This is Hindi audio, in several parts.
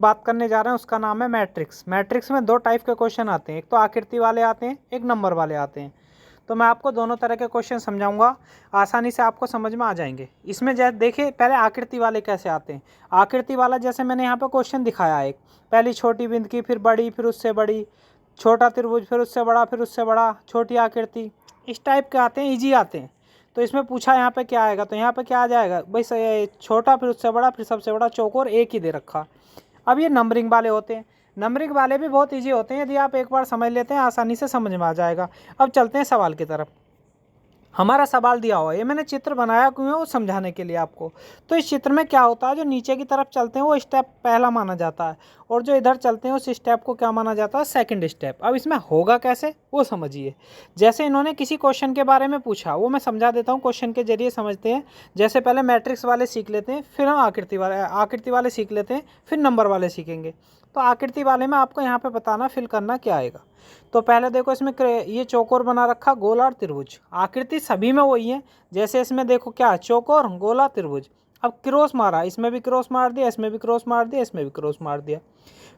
बात करने जा रहे हैं उसका नाम है मैट्रिक्स। मैट्रिक्स में दो टाइप के क्वेश्चन आते हैं, एक तो आकृति वाले आते हैं, एक नंबर वाले आते हैं। तो मैं आपको दोनों तरह के क्वेश्चन समझाऊंगा, आसानी से आपको समझ में आ जाएंगे। इसमें जैसे देखिए पहले आकृति वाले कैसे आते हैं। आकृति वाला जैसे मैंने यहाँ पे क्वेश्चन दिखाया, एक पहली छोटी बिंद की, फिर बड़ी, फिर उससे बड़ी, छोटा त्रिभुज, फिर उससे बड़ा, फिर उससे बड़ा, छोटी आकृति, इस टाइप के आते हैं, ईजी आते हैं। तो इसमें पूछा यहाँ पे क्या आएगा, तो यहाँ पे क्या आ जाएगा भाई, छोटा, फिर उससे बड़ा, फिर सबसे बड़ा, चौकोर, एक ही दे रखा। अब ये नंबरिंग वाले होते हैं। नंबरिंग वाले भी बहुत इजी होते हैं, यदि आप एक बार समझ लेते हैं आसानी से समझ में आ जाएगा। अब चलते हैं सवाल की तरफ। हमारा सवाल दिया हुआ है, ये मैंने चित्र बनाया क्यों है वो समझाने के लिए आपको। तो इस चित्र में क्या होता है, जो नीचे की तरफ चलते हैं वो स्टेप पहला माना जाता है, और जो इधर चलते हैं उस स्टेप को क्या माना जाता है, सेकंड स्टेप। अब इसमें होगा कैसे वो समझिए। जैसे इन्होंने किसी क्वेश्चन के बारे में पूछा, वो मैं समझा देता हूँ, क्वेश्चन के जरिए समझते हैं। जैसे पहले मैट्रिक्स वाले सीख लेते हैं, फिर हम आकृति वाले सीख लेते हैं, फिर नंबर वाले सीखेंगे। तो आकृति वाले में आपको यहाँ पे बताना फिल करना क्या आएगा। तो पहले देखो इसमें ये चौकोर बना रखा, गोला और त्रिभुज। आकृति सभी में वही है, जैसे इसमें देखो क्या चौकोर, गोला, त्रिभुज। अब क्रॉस मारा, इसमें भी क्रॉस मार दिया, इसमें भी क्रॉस मार दिया, इसमें भी क्रॉस मार दिया।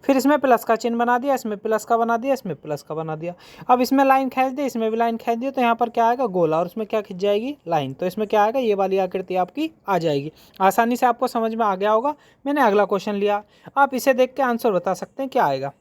फिर इसमें प्लस का चिन्ह बना दिया, इसमें प्लस का बना दिया, इसमें प्लस का बना दिया। अब इसमें लाइन खींच दी, इसमें भी लाइन खींच दी, तो यहाँ पर क्या आएगा, गोला, और इसमें क्या खींच जाएगी, लाइन। तो इसमें क्या आएगा, ये वाली आकृति आपकी आ जाएगी। आसानी से आपको समझ में आ गया होगा। मैंने अगला क्वेश्चन लिया, आप इसे देख के आंसर बता सकते हैं क्या आएगा।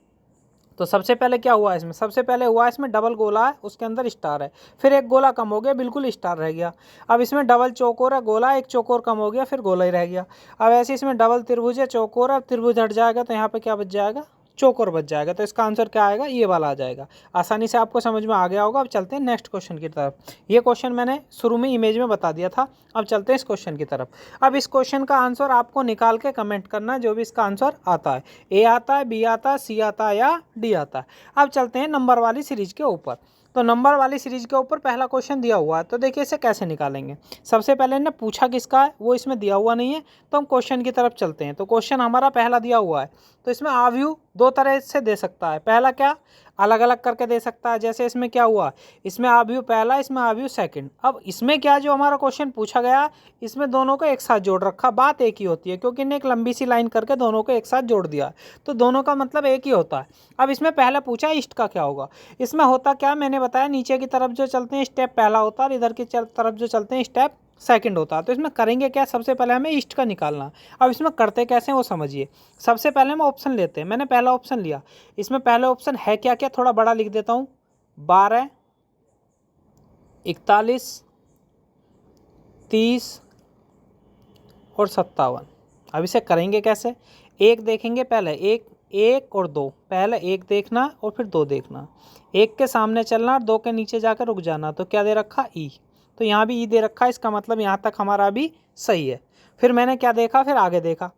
तो सबसे पहले क्या हुआ इसमें, सबसे पहले हुआ इसमें डबल गोला है, उसके अंदर स्टार है, फिर एक गोला कम हो गया, बिल्कुल स्टार रह गया। अब इसमें डबल चौकोर है, गोला, एक चौकोर कम हो गया, फिर गोला ही रह गया। अब ऐसे इसमें डबल त्रिभुज है, चौकोर है, त्रिभुज हट जाएगा, तो यहाँ पे क्या बच जाएगा, चौकोर बच जाएगा। तो इसका आंसर क्या आएगा, ये वाला आ जाएगा। आसानी से आपको समझ में आ गया होगा। अब चलते हैं नेक्स्ट क्वेश्चन की तरफ। ये क्वेश्चन मैंने शुरू में इमेज में बता दिया था। अब चलते हैं इस क्वेश्चन की तरफ। अब इस क्वेश्चन का आंसर आपको निकाल के कमेंट करना है, जो भी इसका आंसर आता है। ए आता है, बी आता है, सी आता है या डी आता है। अब चलते हैं नंबर वाली सीरीज के ऊपर। तो नंबर वाली सीरीज के ऊपर पहला क्वेश्चन दिया हुआ है, तो देखिए इसे कैसे निकालेंगे। सबसे पहले इन्हें पूछा किसका है, वो इसमें दिया हुआ नहीं है, तो हम क्वेश्चन की तरफ चलते हैं। तो क्वेश्चन हमारा पहला दिया हुआ है, तो इसमें आव्यूह दो तरह से दे सकता है। पहला क्या, अलग अलग करके दे सकता है। जैसे इसमें क्या हुआ, इसमें आव्यूह पहला, इसमें आव्यूह सेकंड। अब इसमें क्या, जो हमारा क्वेश्चन पूछा गया, इसमें दोनों को एक साथ जोड़ रखा। बात एक ही होती है, क्योंकि इन्हें एक लंबी सी लाइन करके दोनों को एक साथ जोड़ दिया, तो दोनों का मतलब एक ही होता है। अब इसमें पहले पूछा ईस्ट का क्या होगा। इसमें होता क्या, मैंने बताया, नीचे की तरफ जो चलते हैं स्टेप पहला होता है, और इधर की तरफ जो चलते हैं स्टेप सेकंड होता है। तो इसमें करेंगे क्या, सबसे पहले हमें ईस्ट का निकालना। अब इसमें करते कैसे हैं वो समझिए। सबसे पहले हम ऑप्शन लेते हैं। मैंने पहला ऑप्शन लिया, इसमें पहले ऑप्शन है क्या क्या, थोड़ा बड़ा लिख देता हूँ, 12, 41, 30 और 57। अब इसे करेंगे कैसे, एक देखेंगे पहले, एक एक और दो, पहले एक देखना और फिर दो देखना, एक के सामने चलना और दो के नीचे जाकर रुक जाना। तो क्या दे रखा, ई। तो यहाँ भी ई दे रखा है, इसका मतलब यहाँ तक हमारा भी सही है। फिर मैंने क्या देखा, फिर आगे देखा,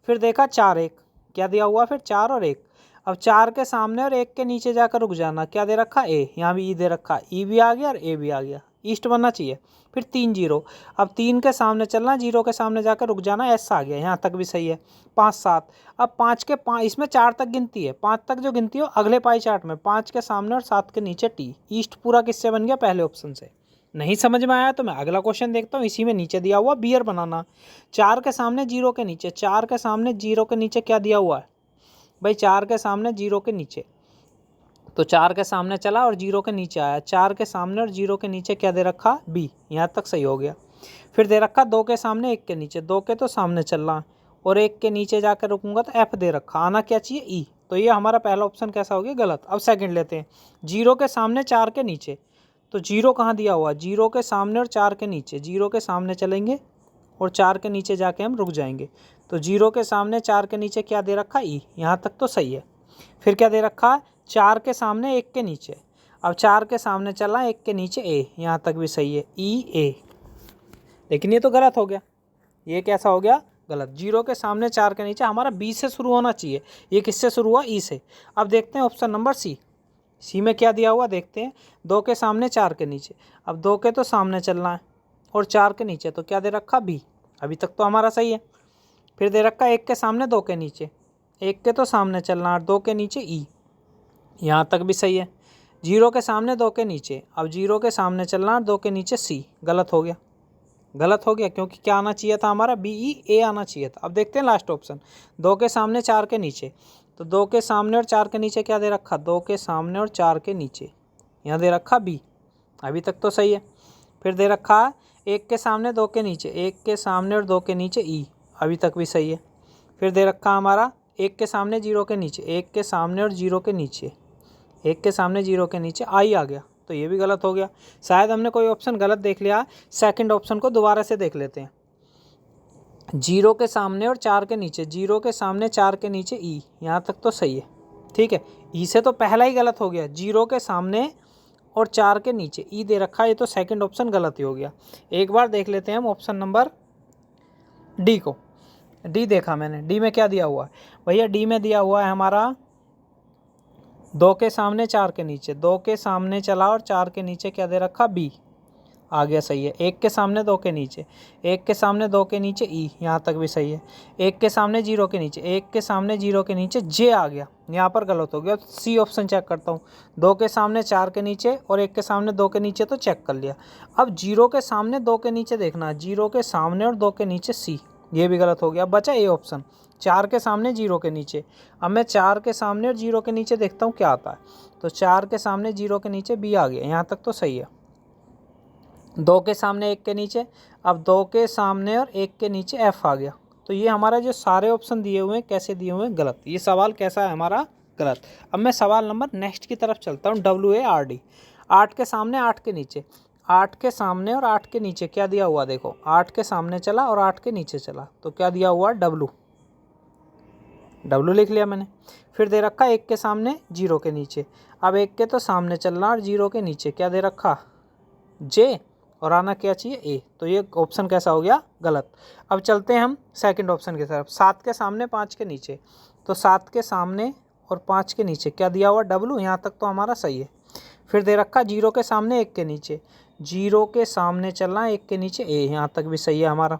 फिर देखा 4, 1, क्या दिया हुआ, फिर 4 और 1। अब 4 के सामने और 1 के नीचे जाकर रुक जाना, क्या दे रखा, ए। यहाँ भी ई दे रखा, ई भी आ गया और ए भी आ गया, ईस्ट बनना चाहिए। फिर 3, 0। अब 3 के सामने चलना, 0 के सामने जाकर रुक जाना, एस आ गया, यहाँ तक भी सही है। 5, 7। अब 5 इसमें 4 तक गिनती है, 5 तक जो गिनती हो अगले पाई चार्ट में, 5 के सामने और 7 के नीचे टी। ईस्ट पूरा किससे बन गया, पहले ऑप्शन से। नहीं समझ में आया तो मैं अगला क्वेश्चन देखता हूँ। इसी में नीचे दिया हुआ बियर बनाना, 4 के सामने 0 के नीचे, 4 के सामने 0 के नीचे क्या दिया हुआ है भाई, 4 के सामने 0 के नीचे। तो 4 के सामने चला और 0 के नीचे आया, 4 के सामने और 0 के नीचे क्या दे रखा, बी। यहाँ तक सही हो गया। फिर दे रखा 2 के सामने 1 के नीचे, 2 के तो सामने चल रहा और 1 के नीचे जाकर रुकूंगा, तो एफ दे रखा, आना क्या चाहिए, ई। तो ये हमारा पहला ऑप्शन कैसा हो गया, गलत। अब सेकंड लेते हैं, 0 के सामने 4 के नीचे। तो 0 कहाँ दिया हुआ, 0 के सामने और 4 के नीचे, 0 के सामने चलेंगे और 4 के नीचे जाके हम रुक जाएंगे। तो 0 के सामने 4 के नीचे क्या दे रखा, ई। यहाँ तक तो सही है। फिर क्या दे रखा, 4 के सामने 1 के नीचे। अब 4 के सामने चला, 1 के नीचे ए, यहाँ तक भी सही है, ई, ए। लेकिन ये तो गलत हो गया, ये कैसा हो गया, गलत। 0 के सामने 4 के नीचे हमारा बी से शुरू होना चाहिए, ये किससे शुरू हुआ, ई से। अब देखते हैं ऑप्शन नंबर सी। सी में क्या दिया हुआ देखते हैं, 2 के सामने 4 के नीचे। अब 2 के तो सामने चलना है और 4 के नीचे, तो क्या दे रखा, बी। अभी तक तो हमारा सही है। फिर दे रखा 1 के सामने 2 के नीचे, 1 के तो सामने चलना और 2 के नीचे ई, यहाँ तक भी सही है। 0 के सामने 2 के नीचे, अब 0 के सामने चलना और 2 के नीचे सी, गलत हो गया, गलत हो गया, क्योंकि क्या आना चाहिए था हमारा, बी ई ए आना चाहिए था। अब देखते हैं लास्ट ऑप्शन, 2 के सामने 4 के नीचे। तो 2 के सामने और 4 के नीचे क्या दे रखा, 2 के सामने और 4 के नीचे, यहाँ दे रखा बी, अभी तक तो सही है। फिर दे रखा है 1 के सामने 2 के नीचे, 1 के सामने और 2 के नीचे ई, अभी तक भी सही है। फिर दे रखा हमारा 1 के सामने 0 के नीचे, 1 के सामने और 0 के नीचे, 1 के सामने 0 के नीचे आई आ गया, तो ये भी गलत हो गया। शायद हमने कोई ऑप्शन गलत देख लिया। सेकंड ऑप्शन को दोबारा से देख लेते हैं, 0 के सामने और 4 के नीचे, 0 के सामने 4 के नीचे ई, यहाँ तक तो सही है। ठीक है, ई से तो पहला ही गलत हो गया, 0 के सामने और 4 के नीचे ई दे रखा है, ये तो सेकंड ऑप्शन गलत ही हो गया। एक बार देख लेते हैं हम ऑप्शन नंबर डी को। डी देखा मैंने, डी में क्या दिया हुआ है भैया, डी में दिया हुआ है हमारा 2 के सामने 4 के नीचे, 2 के सामने चला और 4 के नीचे क्या दे रखा, बी, आ गया, सही है। 1 के सामने 2 के नीचे, 1 के सामने 2 के नीचे ई, यहाँ तक भी सही है। 1 के सामने 0 के नीचे, 1 के सामने 0 के नीचे जे आ गया, यहाँ पर गलत हो गया। सी ऑप्शन चेक करता हूँ, 2 के सामने 4 के नीचे और 1 के सामने 2 के नीचे तो चेक कर लिया। अब 0 के सामने 2 के नीचे देखना है, 0 के सामने और 2 के नीचे सी, ये भी गलत हो गया। बचा ए ऑप्शन, 4 के सामने 0 के नीचे। अब मैं 4 के सामने और 0 के नीचे देखता हूँ क्या आता है, तो 4 के सामने 0 के नीचे बी आ गया, यहाँ तक तो सही है। 2 के सामने 1 के नीचे, अब 2 के सामने और 1 के नीचे एफ आ गया। तो ये हमारा जो सारे ऑप्शन दिए हुए हैं कैसे दिए हुए हैं, गलत। ये सवाल कैसा है हमारा, गलत। अब मैं सवाल नंबर नेक्स्ट की तरफ चलता हूँ, WARD। 8 के सामने 8 के नीचे, 8 के सामने और 8 के नीचे क्या दिया हुआ, देखो 8 के सामने चला और 8 के नीचे चला, तो क्या दिया हुआ, W लिख लिया मैंने। फिर दे रखा 1 के सामने 0 के नीचे, अब 1 के तो सामने चलना और 0 के नीचे क्या दे रखा, जे, और आना क्या चाहिए, ए, तो ये ऑप्शन कैसा हो गया, गलत। अब चलते हैं हम सेकंड ऑप्शन की तरफ, 7 के सामने 5 के नीचे, तो 7 के सामने और 5 के नीचे क्या दिया हुआ, W, यहाँ तक तो हमारा सही है। फिर दे रखा 0 के सामने 1 के नीचे, 0 के सामने चलना 1 के नीचे ए, यहाँ तक भी सही है हमारा।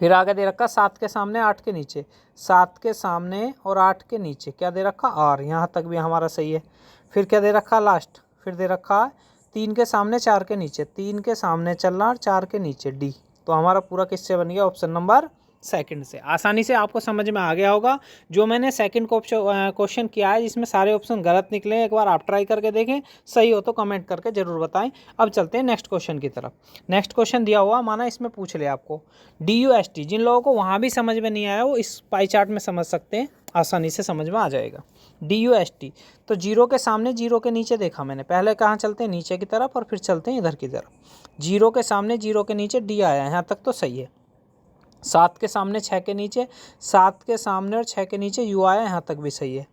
फिर आगे दे रखा 7 के सामने 8 के नीचे, 7 के सामने और 8 के नीचे क्या दे रखा, आर, यहाँ तक भी हमारा सही है। फिर क्या दे रखा लास्ट, फिर दे रखा 3 के सामने 4 के नीचे, 3 के सामने चलना और 4 के नीचे डी, तो हमारा पूरा किससे बन गया, ऑप्शन नंबर सेकंड से। आसानी से आपको समझ में आ गया होगा। जो मैंने सेकंड क्वेश्चन किया है जिसमें सारे ऑप्शन गलत निकले हैं, एक बार आप ट्राई करके देखें, सही हो तो कमेंट करके ज़रूर बताएं। अब चलते हैं नेक्स्ट क्वेश्चन की तरफ। नेक्स्ट क्वेश्चन दिया हुआ माना इसमें पूछ ले आपको DUST, जिन लोगों को वहाँ भी समझ में नहीं आया वो इस पाई चार्ट में समझ सकते हैं, आसानी से समझ में आ जाएगा। DUST, तो 0 के सामने 0 के नीचे देखा मैंने, पहले कहाँ चलते हैं, नीचे की तरफ, और फिर चलते हैं इधर की तरफ। 0 के सामने 0 के नीचे डी आया, यहाँ तक तो सही है। 7 के सामने 6 के नीचे, 7 के सामने और 6 के नीचे यू आया, यहाँ तक भी सही है।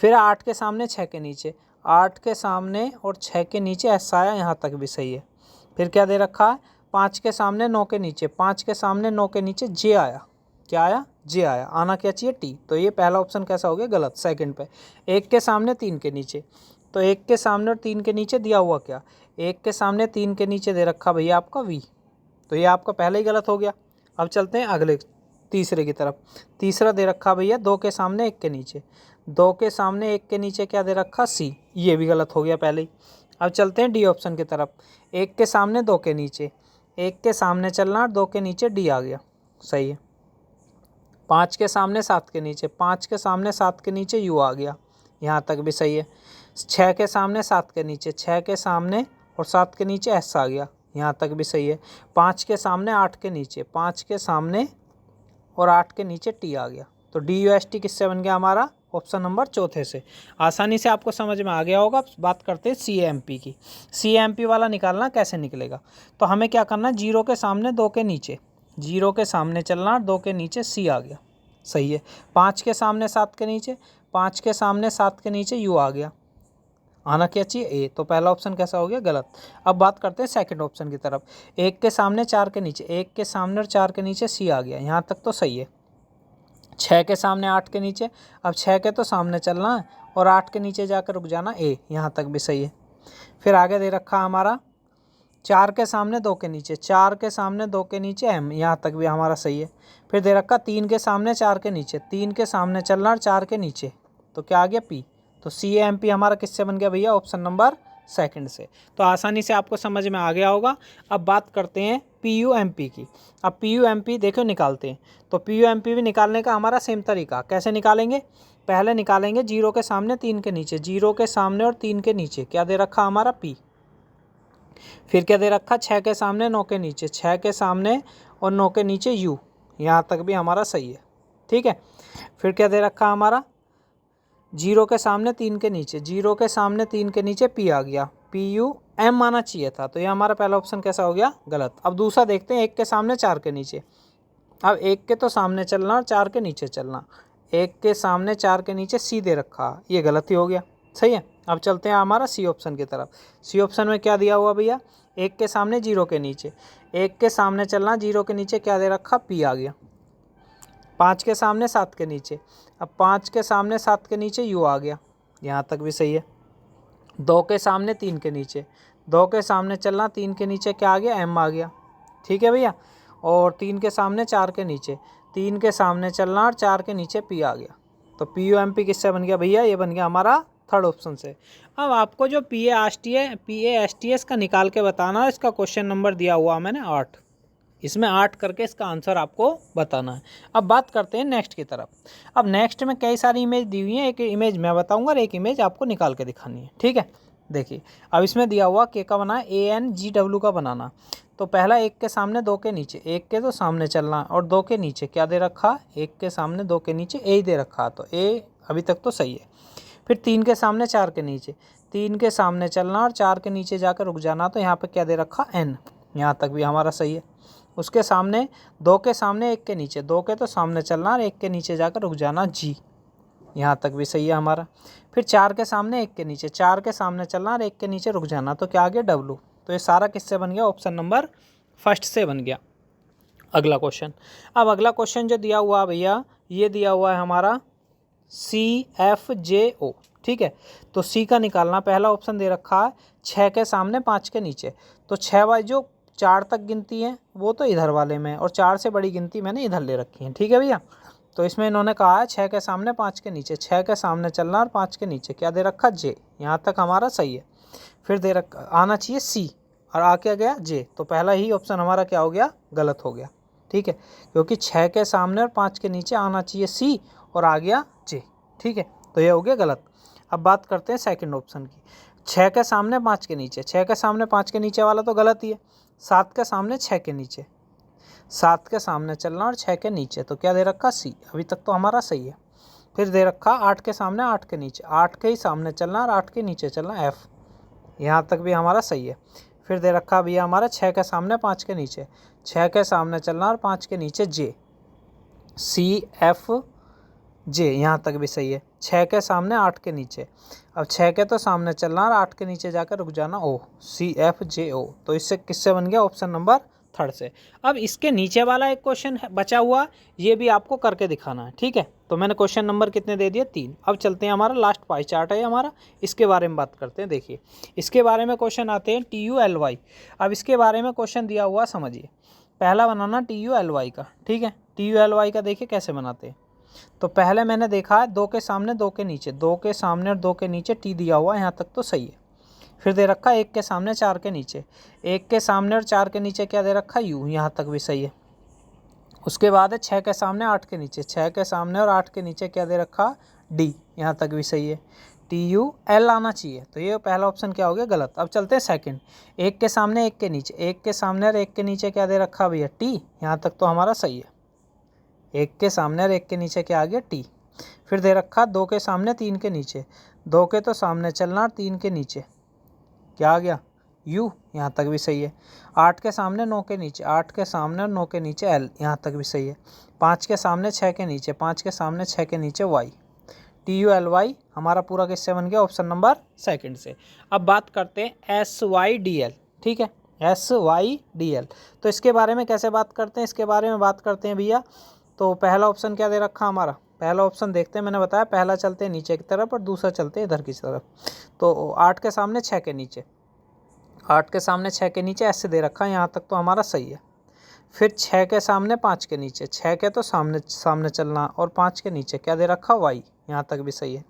फिर 8 के सामने 6 के नीचे, 8 के सामने और 6 के नीचे एस आया, यहाँ तक भी सही है। फिर क्या दे रखा है, 5 के सामने 9 के नीचे, 5 के सामने 9 के नीचे जे आया, क्या आया, जे आया, आना क्या चाहिए, टी, तो ये पहला ऑप्शन कैसा हो गया, गलत। सेकंड पे 1 के सामने 3 के नीचे, तो 1 के सामने और 3 के नीचे दिया हुआ क्या, 1 के सामने 3 के नीचे दे रखा भैया आपका वी, तो ये आपका पहले ही गलत हो गया। अब चलते हैं अगले तीसरे की तरफ। तीसरा दे रखा भैया 2 के सामने 1 के नीचे, 2 के सामने 1 के नीचे क्या दे रखा, सी, ये भी गलत हो गया पहले ही। अब चलते हैं डी ऑप्शन की तरफ, 1 के सामने 2 के नीचे, 1 के सामने चलना और 2 के नीचे डी आ गया, सही है। 5 के सामने 7 के नीचे, 5 के सामने 7 के नीचे यू आ गया, यहाँ तक भी सही है। 6 के सामने 7 के नीचे, 6 के सामने और 7 के नीचे एस आ गया, यहाँ तक भी सही है। 5 के सामने 8 के नीचे, 5 के सामने और 8 के नीचे टी आ गया, तो DUST किससे बन गया हमारा, ऑप्शन नंबर चौथे से। आसानी से आपको समझ में आ गया होगा। बात करते हैं CAMP की। CAMP वाला निकालना कैसे निकलेगा, तो हमें क्या करना है, 0 के सामने 2 के नीचे, 0 के सामने चलना, 2 के नीचे सी आ गया, सही है। 5 के सामने 7 के नीचे, 5 के सामने 7 के नीचे यू आ गया, आना क्या चाहिए, ए, तो पहला ऑप्शन कैसा हो गया, गलत। अब बात करते हैं सेकंड ऑप्शन की तरफ, 1 के सामने 4 के नीचे, 1 के सामने और 4 के नीचे सी आ गया, यहाँ तक तो सही है। 6 के सामने 8 के नीचे, अब 6 के तो सामने चलना है और 8 के नीचे जाकर रुक जाना, ए, यहाँ तक भी सही है। फिर आगे दे रखा हमारा 4 के सामने 2 के नीचे, 4 के सामने 2 के नीचे एम, यहाँ तक भी हमारा सही है। फिर दे रखा 3 के सामने 4 के नीचे, 3 के सामने चलना और 4 के नीचे, तो क्या आ गया, पी, तो CAMP हमारा किससे बन गया भैया, ऑप्शन नंबर सेकंड से। तो आसानी से आपको समझ में आ गया होगा। अब बात करते हैं PUMP की। अब PUMP देखो निकालते हैं, तो PUMP भी निकालने का हमारा सेम तरीका। कैसे निकालेंगे? पहले निकालेंगे 0 के सामने 3 के नीचे, 0 के सामने और 3 के नीचे क्या दे रखा हमारा P। फिर क्या दे रखा 6 के सामने 9 के नीचे, 6 के सामने और 9 के नीचे U। यहाँ तक भी हमारा सही है, ठीक है। फिर क्या दे रखा हमारा 0 के सामने 3 के नीचे, 0 के सामने 3 के नीचे P आ गया, PUM आना चाहिए था, तो ये हमारा पहला ऑप्शन कैसा हो गया? गलत। अब दूसरा देखते हैं, 1 के सामने 4 के नीचे। अब 1 के तो सामने चलना और 4 के नीचे चलना, 1 के सामने 4 के नीचे C दे रखा, ये गलत ही हो गया, सही है। अब चलते हैं हमारा C ऑप्शन की तरफ। C ऑप्शन में क्या दिया हुआ भैया? 1 के सामने 0 के नीचे, 1 के सामने चलना, 0 के नीचे क्या दे रखा? P आ गया। 5 के सामने 7 के नीचे, अब 5 के सामने 7 के नीचे U आ गया, यहाँ तक भी सही है। 2 के सामने 3 के नीचे, 2 के सामने चलना, 3 के नीचे क्या आ गया? M आ गया, ठीक है भैया। और 3 के सामने 4 के नीचे, 3 के सामने चलना और 4 के नीचे P आ गया, तो PUMP किससे बन गया भैया? ये बन गया हमारा थर्ड ऑप्शन से। अब आपको जो PASTS का निकाल के बताना, इसका क्वेश्चन नंबर दिया हुआ मैंने 8, इसमें 8 करके इसका आंसर आपको बताना है। अब बात करते हैं नेक्स्ट की तरफ। अब नेक्स्ट में कई सारी इमेज दी हुई है, एक इमेज मैं बताऊंगा और एक इमेज आपको निकाल के दिखानी है, ठीक है। देखिए अब इसमें दिया हुआ के का बना ANGW का बनाना। तो पहला 1 के सामने 2 के नीचे, 1 के तो सामने चलना और 2 के नीचे क्या दे रखा? 1 के सामने 2 के नीचे A दे रखा, तो A अभी तक तो सही है। फिर 3 के सामने 4 के नीचे, 3 के सामने चलना और 4 के नीचे जाकर रुक जाना, तो यहाँ पे क्या दे रखा? N, यहाँ तक भी हमारा सही है। उसके सामने 2 के सामने 1 के नीचे, 2 के तो सामने चलना और 1 के नीचे जाकर रुक जाना, G, यहाँ तक भी सही है हमारा। फिर 4 के सामने 1 के नीचे, 4 के सामने चलना और 1 के नीचे रुक जाना, तो क्या आ गया? W। तो ये सारा किससे बन गया? ऑप्शन नंबर फर्स्ट से बन गया। अगला क्वेश्चन, अब अगला क्वेश्चन जो दिया हुआ भैया, ये दिया हुआ है हमारा CFJO, ठीक है। तो C का निकालना, पहला ऑप्शन दे रखा है 6 के सामने 5 के नीचे, तो 6 बाई जो 4 तक गिनती है वो तो इधर वाले में, और 4 से बड़ी गिनती मैंने इधर ले रखी है, ठीक है भैया। तो इसमें इन्होंने कहा है 6 के सामने 5 के नीचे, 6 के सामने चलना और 5 के नीचे क्या दे रखा? J, यहाँ तक हमारा सही है। फिर दे रखा आना चाहिए C और आ क्या गया? J, तो पहला ही ऑप्शन हमारा क्या हो गया? गलत हो गया, ठीक है, क्योंकि 6 के सामने और 5 के नीचे आना चाहिए C और आ गया J, ठीक है, तो ये हो गया गलत। अब बात करते हैं सेकंड ऑप्शन की, 6 के सामने 5 के नीचे, 6 के सामने 5 के नीचे वाला तो गलत ही है। 7 के सामने 6 के नीचे, 7 के सामने चलना और 6 के नीचे, तो क्या दे रखा? C, अभी तक तो हमारा सही है। फिर दे रखा 8 के सामने 8 के नीचे, 8 के ही सामने चलना और 8 के नीचे चलना, F, यहाँ तक भी हमारा सही है। फिर दे रखा भैया हमारा 6 के सामने 5 के नीचे, 6 के सामने चलना और 5 के नीचे J, CFJ, यहाँ तक भी सही है। 6 के सामने 8 के नीचे, अब 6 के तो सामने चलना और 8 के नीचे जाकर रुक जाना, O, CFJO, तो इससे किससे बन गया? ऑप्शन नंबर थर्ड से। अब इसके नीचे वाला एक क्वेश्चन बचा हुआ, ये भी आपको करके दिखाना है, ठीक है। तो मैंने क्वेश्चन नंबर कितने दे दिए? 3। अब चलते हैं, हमारा लास्ट पाई चार्ट है हमारा, इसके बारे में बात करते हैं। देखिए इसके बारे में क्वेश्चन आते हैं TULY। अब इसके बारे में क्वेश्चन दिया हुआ, समझिए। पहला बनाना TULY का, ठीक है। TULY का देखिए कैसे बनाते हैं। तो पहले मैंने देखा है 2 के सामने 2 के नीचे, 2 के सामने और 2 के नीचे T दिया हुआ, यहाँ तक तो सही है। फिर दे रखा 1 के सामने 4 के नीचे, 1 के सामने और 4 के नीचे क्या दे रखा? U, यहाँ तक भी सही है। उसके बाद है 6 के सामने 8 के नीचे, 6 के सामने और 8 के नीचे क्या दे रखा? D, यहाँ तक भी सही है। TUL आना चाहिए, तो ये पहला ऑप्शन क्या हो गया? गलत। अब चलते हैं सेकंड, 1 के सामने 1 के नीचे, 1 के सामने और 1 के नीचे क्या दे रखा भैया? T, यहाँ तक तो हमारा सही है। 1 के सामने और 1 के नीचे क्या आ गया? T। फिर दे रखा 2 के सामने 3 के नीचे, 2 के तो सामने चलना और 3 के नीचे क्या आ गया? U, यहाँ तक भी सही है। 8 के सामने 9 के नीचे, 8 के सामने और 9 के नीचे L, यहाँ तक भी सही है। 5 के सामने 6 के नीचे, 5 के सामने 6 के नीचे Y, TULY हमारा पूरा किससे बन गया? ऑप्शन नंबर सेकंड से। अब बात करते हैं SYDL, ठीक है, SYDL। तो इसके बारे में कैसे बात करते हैं? इसके बारे में बात करते हैं भैया। तो पहला ऑप्शन क्या दे रखा हमारा? पहला ऑप्शन देखते हैं, मैंने बताया पहला चलते हैं नीचे की तरफ और दूसरा चलते हैं इधर की तरफ। तो 8 के सामने 6 के नीचे, 8 के सामने 6 के नीचे ऐसे दे रखा है, यहाँ तक तो हमारा सही है। फिर 6 के सामने 5 के नीचे, 6 के तो सामने चलना और 5 के नीचे क्या दे रखा? Y, यहाँ तक भी सही है।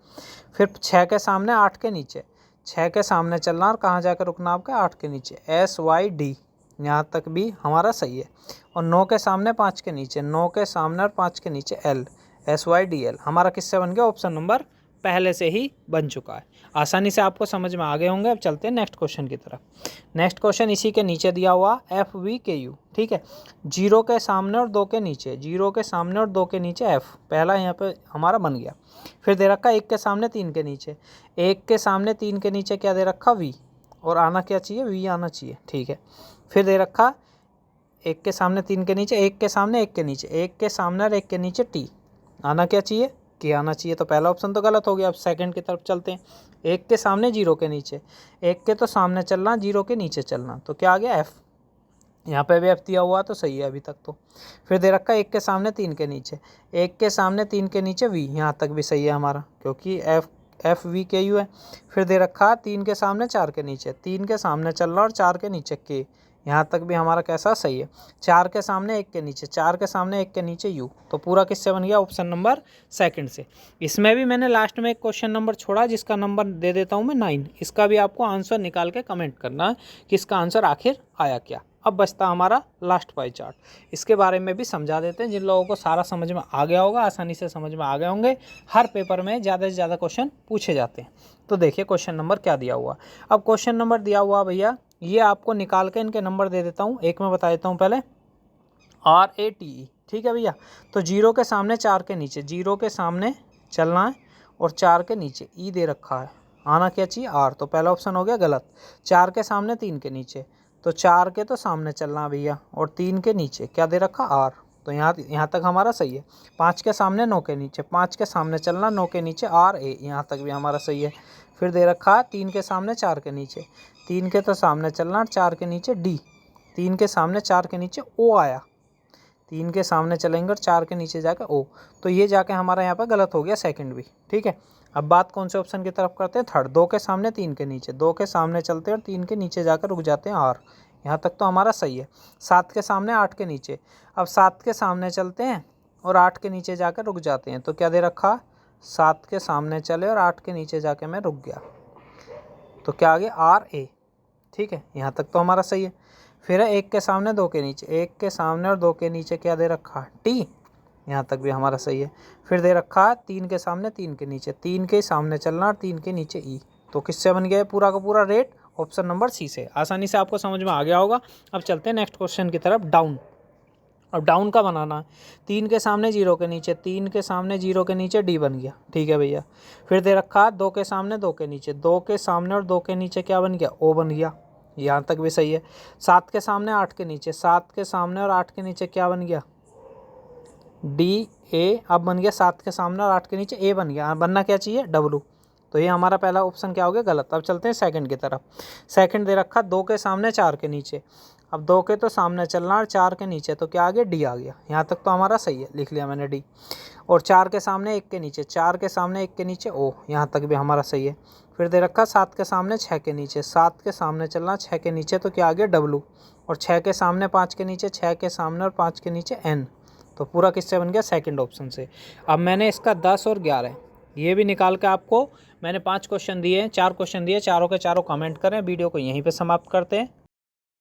फिर 6 के सामने 8 के नीचे, 6 के सामने चलना और कहाँ जाकर रुकना आपका? 8 के नीचे, SYD, यहाँ तक भी हमारा सही है। और 9 के सामने 5 के नीचे, 9 के सामने और 5 के नीचे L, SYDL हमारा किससे बन गया? ऑप्शन नंबर पहले से ही बन चुका है। आसानी से आपको समझ में आ गए होंगे। अब चलते हैं नेक्स्ट क्वेश्चन की तरफ। नेक्स्ट क्वेश्चन इसी के नीचे दिया हुआ FVKU, ठीक है। 0 के सामने और 2 के नीचे, 0 के सामने और 2 के नीचे F, पहला यहाँ पे हमारा बन गया। फिर दे रखा 1 के सामने 3 के नीचे, 1 के सामने 3 के नीचे क्या दे रखा? V, और आना क्या चाहिए? V आना चाहिए, ठीक है। फिर दे रखा 1 के सामने 3 के नीचे, 1 के सामने 1 के नीचे, 1 के सामने और 1 के नीचे T, आना क्या चाहिए? K आना चाहिए। तो पहला ऑप्शन तो गलत हो गया। अब सेकंड की तरफ चलते हैं। 1 के सामने 0 के नीचे, 1 के तो सामने चलना, 0 के नीचे चलना, तो क्या आ गया? F। यहाँ पे भी F दिया हुआ तो सही है अभी तक तो। फिर दे रखा 1 के सामने 3 के नीचे, 1 के सामने 3 के नीचे V, यहाँ तक भी सही है हमारा, क्योंकि FVKU है। फिर दे रखा 3 के सामने 4 के नीचे, 3 के सामने चलना और 4 के नीचे K, यहाँ तक भी हमारा कैसा? सही है। 4 के सामने 1 के नीचे, 4 के सामने 1 के नीचे U, तो पूरा किससे बन गया? ऑप्शन नंबर सेकंड से। इसमें भी मैंने लास्ट में एक क्वेश्चन नंबर छोड़ा जिसका नंबर दे देता हूँ मैं 9। इसका भी आपको आंसर निकाल के कमेंट करना है कि इसका आंसर आखिर आया क्या। अब बचता हमारा लास्ट पाई चार्ट, इसके बारे में भी समझा देते हैं। जिन लोगों को सारा समझ में आ गया होगा, आसानी से समझ में आ गए होंगे, हर पेपर में ज़्यादा से ज़्यादा क्वेश्चन पूछे जाते हैं। तो देखिए क्वेश्चन नंबर क्या दिया हुआ। अब क्वेश्चन नंबर दिया हुआ भैया, ये आपको निकाल के इनके नंबर दे देता हूँ। एक मैं बता देता हूँ पहले, RATE, ठीक है भैया। तो 0 के सामने 4 के नीचे, 0 के सामने चलना है और 4 के नीचे E दे रखा है, आना क्या चाहिए? R, तो पहला ऑप्शन हो गया गलत। 4 के सामने 3 के नीचे, तो 4 के तो सामने चलना भैया, और 3 के नीचे क्या दे रखा? R, तो यहाँ तक हमारा सही है। 5 के सामने 9 के नीचे, 5 के सामने चलना, 9 के नीचे RA, यहाँ तक भी हमारा सही है। फिर दे रखा 3 के सामने 4 के नीचे, 3 के तो सामने चलना और 4 के नीचे D, 3 के सामने 4 के नीचे O आया, 3 के सामने चलेंगे और 4 के नीचे जाकर O, तो ये जाके हमारा यहाँ पर गलत हो गया सेकंड भी, ठीक है। अब बात कौन से ऑप्शन की तरफ करते हैं? थर्ड। 2 के सामने 3 के नीचे, 2 के सामने चलते हैं और 3 के नीचे जाकर रुक जाते हैं R, यहाँ तक तो हमारा सही है। 7 के सामने 8 के नीचे, अब 7 के सामने चलते हैं और 8 के नीचे जाकर रुक जाते हैं, तो क्या दे रखा? 7 के सामने चले और 8 के नीचे जाके मैं रुक गया, तो क्या आ गया? RA, ठीक है, यहाँ तक तो हमारा सही है। फिर है 1 के सामने 2 के नीचे, 1 के सामने और 2 के नीचे क्या दे रखा? T, यहाँ तक भी हमारा सही है। फिर दे रखा 3 के सामने 3 के नीचे, 3 के सामने चलना और 3 के नीचे E, तो किससे बन गया पूरा का पूरा? रेट, ऑप्शन नंबर C से। आसानी से आपको समझ में आ गया होगा। अब चलते हैं नेक्स्ट क्वेश्चन की तरफ, डाउन। अब डाउन का बनाना है। 3 के सामने 0 के नीचे, 3 के सामने 0 के नीचे D बन गया, ठीक है भैया। फिर दे रखा 2 के सामने 2 के नीचे, 2 के सामने और 2 के नीचे क्या बन गया? O बन गया, यहाँ तक भी सही है। 7 के सामने 8 के नीचे, 7 के सामने और 8 के नीचे क्या बन गया? DA, अब बन गया 7 के सामने और 8 के नीचे A बन गया, बनना क्या चाहिए? W, तो ये हमारा पहला ऑप्शन क्या हो गया? गलत। अब चलते हैं सेकंड की तरफ। सेकंड दे रखा 2 के सामने 4 के नीचे, अब 2 के तो सामने चलना और 4 के नीचे, तो क्या आ गया? D आ गया, यहाँ तक तो हमारा सही है, लिख लिया मैंने D। और 4 के सामने 1 के नीचे, 4 के सामने 1 के नीचे O, यहाँ तक भी हमारा सही है। फिर दे रखा 7 के सामने 6 के नीचे, 7 के सामने चलना, 6 के नीचे, तो क्या आ गया? W। और 6 के सामने 5 के नीचे, 6 के सामने और 5 के नीचे N, तो पूरा किससे बन गया? सेकंड ऑप्शन से। अब मैंने इसका 10 और 11 ये भी निकाल के आपको मैंने 5 क्वेश्चन दिए हैं, 4 क्वेश्चन दिए, चारों के चारों कमेंट करें। वीडियो को यहीं पे समाप्त करते हैं।